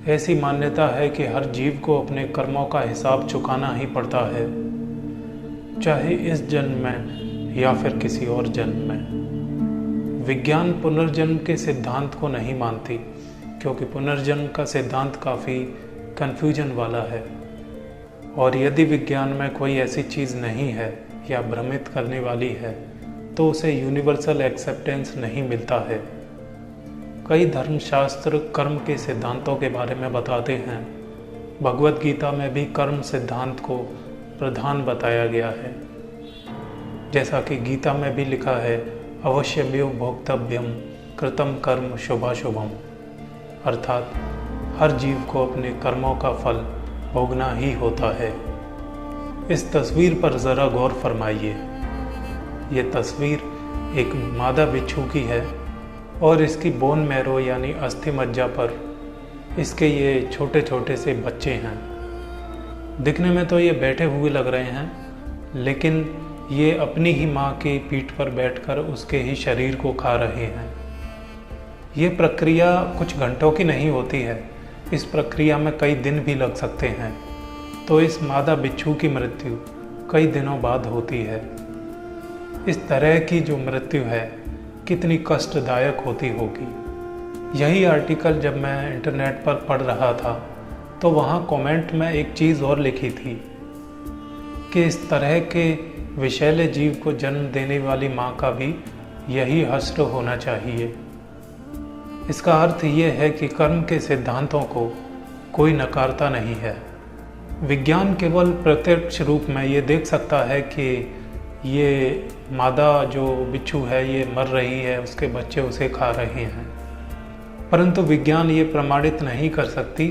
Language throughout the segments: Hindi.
ऐसी मान्यता है कि हर जीव को अपने कर्मों का हिसाब चुकाना ही पड़ता है, चाहे इस जन्म में या फिर किसी और जन्म में। विज्ञान पुनर्जन्म के सिद्धांत को नहीं मानती, क्योंकि पुनर्जन्म का सिद्धांत काफ़ी कन्फ्यूजन वाला है, और यदि विज्ञान में कोई ऐसी चीज़ नहीं है या भ्रमित करने वाली है तो उसे यूनिवर्सल एक्सेप्टेंस नहीं मिलता है। कई धर्मशास्त्र कर्म के सिद्धांतों के बारे में बताते हैं। भगवत गीता में भी कर्म सिद्धांत को प्रधान बताया गया है। जैसा कि गीता में भी लिखा है, अवश्यमेव भोक्तव्यम कृतम कर्म शुभाशुभम, अर्थात हर जीव को अपने कर्मों का फल भोगना ही होता है। इस तस्वीर पर ज़रा गौर फरमाइए। ये तस्वीर एक मादा बिच्छू की है और इसकी बोन मैरो यानी अस्थि मज्जा पर इसके ये छोटे छोटे से बच्चे हैं। दिखने में तो ये बैठे हुए लग रहे हैं, लेकिन ये अपनी ही माँ की पीठ पर बैठकर उसके ही शरीर को खा रहे हैं। ये प्रक्रिया कुछ घंटों की नहीं होती है, इस प्रक्रिया में कई दिन भी लग सकते हैं। तो इस मादा बिच्छू की मृत्यु कई दिनों बाद होती है। इस तरह की जो मृत्यु है कितनी कष्टदायक होती होगी। यही आर्टिकल जब मैं इंटरनेट पर पढ़ रहा था तो वहाँ कमेंट में एक चीज़ और लिखी थी कि इस तरह के विषैले जीव को जन्म देने वाली माँ का भी यही हश्र होना चाहिए। इसका अर्थ ये है कि कर्म के सिद्धांतों को कोई नकारता नहीं है। विज्ञान केवल प्रत्यक्ष रूप में ये देख सकता है कि ये मादा जो बिच्छू है ये मर रही है, उसके बच्चे उसे खा रहे हैं, परंतु विज्ञान ये प्रमाणित नहीं कर सकती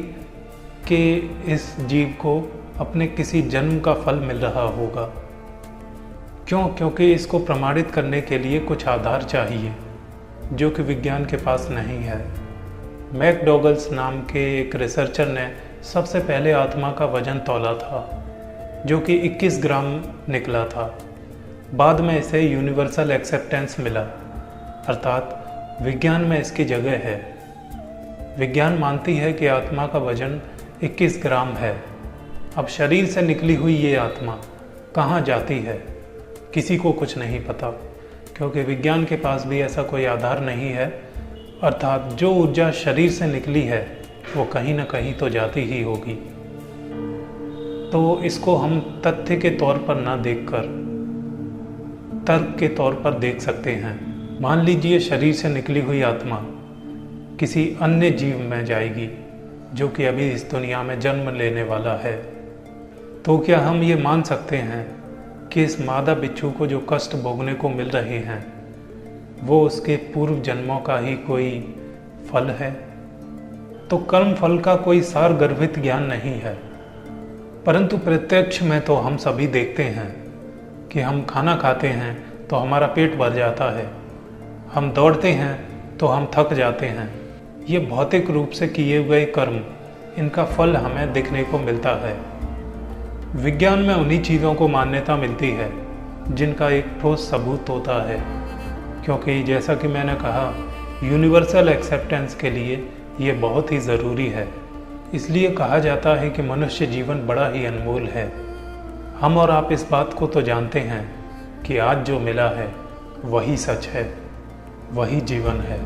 कि इस जीव को अपने किसी जन्म का फल मिल रहा होगा। क्यों? क्योंकि इसको प्रमाणित करने के लिए कुछ आधार चाहिए जो कि विज्ञान के पास नहीं है। मैकडॉगल्स नाम के एक रिसर्चर ने सबसे पहले आत्मा का वजन तौला था, जो कि 21 ग्राम निकला था। बाद में इसे यूनिवर्सल एक्सेप्टेंस मिला, अर्थात विज्ञान में इसकी जगह है। विज्ञान मानती है कि आत्मा का वजन 21 ग्राम है। अब शरीर से निकली हुई ये आत्मा कहाँ जाती है किसी को कुछ नहीं पता, क्योंकि विज्ञान के पास भी ऐसा कोई आधार नहीं है। अर्थात जो ऊर्जा शरीर से निकली है वो कहीं ना कहीं तो जाती ही होगी। तो इसको हम तथ्य के तौर पर ना देखकर तर्क के तौर पर देख सकते हैं। मान लीजिए शरीर से निकली हुई आत्मा किसी अन्य जीव में जाएगी जो कि अभी इस दुनिया में जन्म लेने वाला है, तो क्या हम ये मान सकते हैं कि इस मादा बिच्छू को जो कष्ट भोगने को मिल रहे हैं वो उसके पूर्व जन्मों का ही कोई फल है? तो कर्म फल का कोई सार गर्भित ज्ञान नहीं है, परंतु प्रत्यक्ष में तो हम सभी देखते हैं कि हम खाना खाते हैं तो हमारा पेट भर जाता है, हम दौड़ते हैं तो हम थक जाते हैं। ये भौतिक रूप से किए गए कर्म, इनका फल हमें देखने को मिलता है। विज्ञान में उन्हीं चीज़ों को मान्यता मिलती है जिनका एक ठोस सबूत होता है, क्योंकि जैसा कि मैंने कहा, यूनिवर्सल एक्सेप्टेंस के लिए ये बहुत ही ज़रूरी है। इसलिए कहा जाता है कि मनुष्य जीवन बड़ा ही अनमोल है। हम और आप इस बात को तो जानते हैं कि आज जो मिला है वही सच है, वही जीवन है।